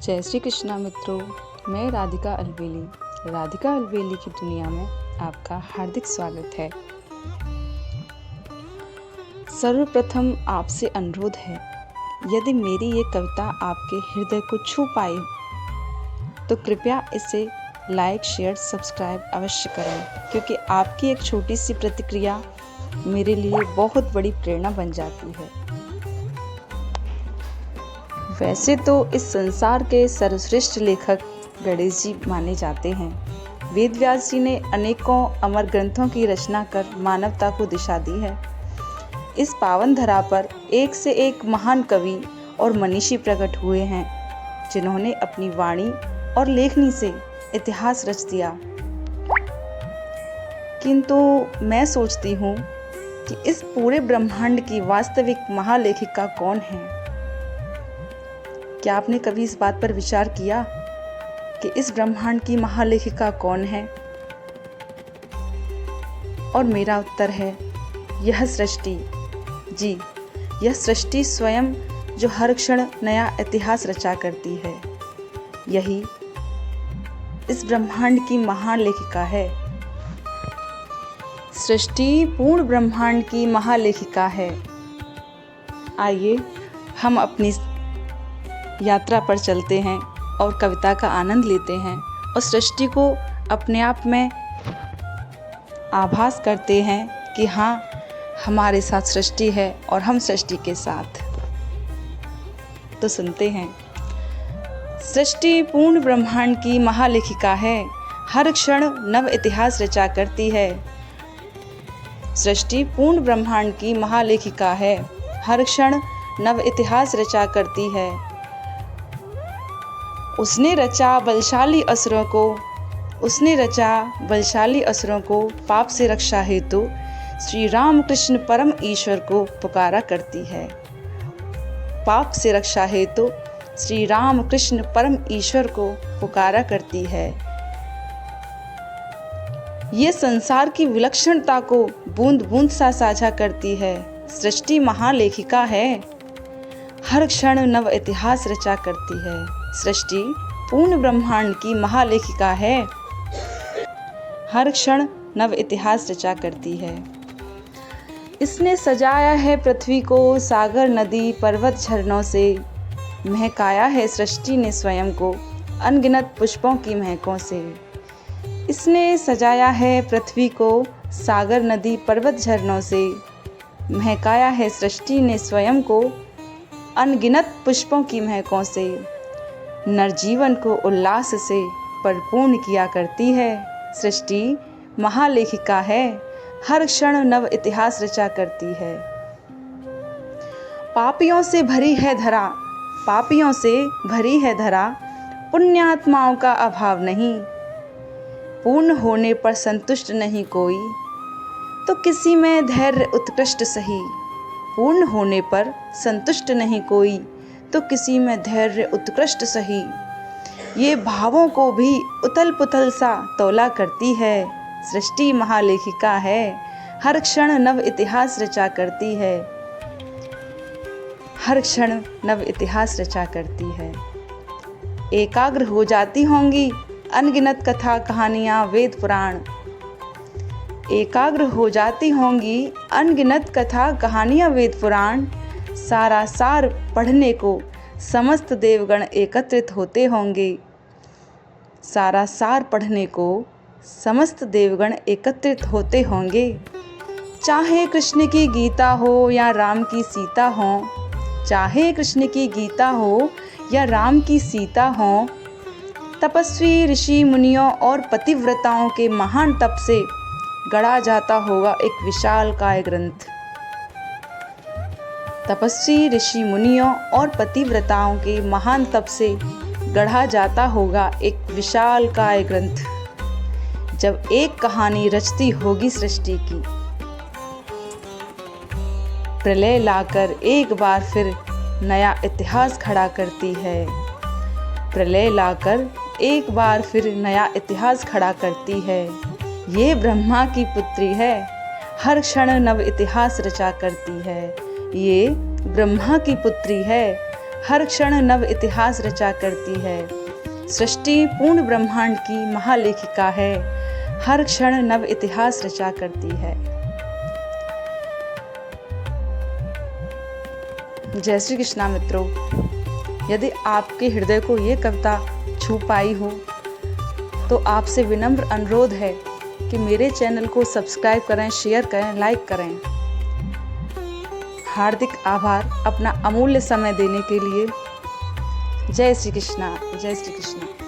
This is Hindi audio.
जय श्री कृष्णा मित्रों, मैं राधिका अलवेली की दुनिया में आपका हार्दिक स्वागत है। सर्वप्रथम आपसे अनुरोध है, यदि मेरी ये कविता आपके हृदय को छू पाई तो कृपया इसे लाइक, शेयर, सब्सक्राइब अवश्य करें, क्योंकि आपकी एक छोटी सी प्रतिक्रिया मेरे लिए बहुत बड़ी प्रेरणा बन जाती है। वैसे तो इस संसार के सर्वश्रेष्ठ लेखक गणेश जी माने जाते हैं। वेद व्यास जी ने अनेकों अमर ग्रंथों की रचना कर मानवता को दिशा दी है। इस पावन धरा पर एक से एक महान कवि और मनीषी प्रकट हुए हैं, जिन्होंने अपनी वाणी और लेखनी से इतिहास रच दिया। किंतु मैं सोचती हूँ कि इस पूरे ब्रह्मांड की वास्तविक महालेखिका कौन है? क्या आपने कभी इस बात पर विचार किया कि इस ब्रह्मांड की महालेखिका कौन है? और मेरा उत्तर है, यह सृष्टि। जी, यह सृष्टि स्वयं जो हर क्षण नया इतिहास रचा करती है, यही इस ब्रह्मांड की महालेखिका है। सृष्टि पूर्ण ब्रह्मांड की महालेखिका है। आइए हम अपनी यात्रा पर चलते हैं और कविता का आनंद लेते हैं और सृष्टि को अपने आप में आभास करते हैं कि हाँ, हमारे साथ सृष्टि है और हम सृष्टि के साथ। तो सुनते हैं। सृष्टि पूर्ण ब्रह्मांड की महालेखिका है, हर क्षण नव इतिहास रचा करती है। सृष्टि पूर्ण ब्रह्मांड की महालेखिका है, हर क्षण नव इतिहास रचा करती है। उसने रचा बलशाली असुरों को पाप से रक्षा हेतु श्री राम कृष्ण परम ईश्वर को पुकारा करती है। पाप से रक्षा हेतु श्री राम कृष्ण परम ईश्वर को पुकारा करती है। ये संसार की विलक्षणता को बूंद बूंद सा साझा करती है। सृष्टि महालेखिका है, हर क्षण नव इतिहास रचा करती है। सृष्टि पूर्ण ब्रह्मांड की महालेखिका है, हर क्षण नव इतिहास रचा करती है। इसने सजाया है पृथ्वी को सागर, नदी, पर्वत, झरनों से। महकाया है सृष्टि ने स्वयं को अनगिनत पुष्पों की महकों से। इसने सजाया है पृथ्वी को सागर, नदी, पर्वत, झरनों से। महकाया है सृष्टि ने स्वयं को अनगिनत पुष्पों की महकों से। नरजीवन को उल्लास से परिपूर्ण किया करती है। सृष्टि महालेखिका है, हर क्षण नव इतिहास रचा करती है। पापियों से भरी है धरा, पुण्यात्माओं का अभाव नहीं। पूर्ण होने पर संतुष्ट नहीं कोई, तो किसी में धैर्य उत्कृष्ट सही। पूर्ण होने पर संतुष्ट नहीं कोई, तो किसी में धैर्य उत्कृष्ट सही। ये भावों को भी उथल पुथल सा तौला करती है। सृष्टि महालेखिका है, हर क्षण नव इतिहास रचा करती है। हर क्षण नव इतिहास रचा करती है। एकाग्र हो जाती होंगी अनगिनत कथा कहानियाँ वेद पुराण। एकाग्र हो जाती होंगी अनगिनत कथा कहानियाँ वेद पुराण। सारा सार पढ़ने को समस्त देवगण एकत्रित होते होंगे। सारा सार पढ़ने को समस्त देवगण एकत्रित होते होंगे। चाहे कृष्ण की गीता हो या राम की सीता हो, चाहे कृष्ण की गीता हो या राम की सीता हो, तपस्वी ऋषि मुनियों और पतिव्रताओं के महान तप से गढ़ा जाता होगा एक विशालकाय ग्रंथ। तपस्वी ऋषि मुनियों और पतिव्रताओं के महान तप से गढ़ा जाता होगा एक विशालकाय ग्रंथ। जब एक कहानी रचती होगी सृष्टि की, प्रलय लाकर एक बार फिर नया इतिहास खड़ा करती है। प्रलय लाकर एक बार फिर नया इतिहास खड़ा करती है। ये ब्रह्मा की पुत्री है, हर क्षण नव इतिहास रचा करती है। ये ब्रह्मा की पुत्री है, हर क्षण नव इतिहास रचा करती है। सृष्टि पूर्ण ब्रह्मांड की महालेखिका है, हर क्षण नव इतिहास रचा करती है। जय श्री कृष्णा मित्रों, यदि आपके हृदय को ये कविता छू पाई हो तो आपसे विनम्र अनुरोध है कि मेरे चैनल को सब्सक्राइब करें, शेयर करें, लाइक करें। हार्दिक आभार अपना अमूल्य समय देने के लिए। जय श्री कृष्णा, जय श्री कृष्णा।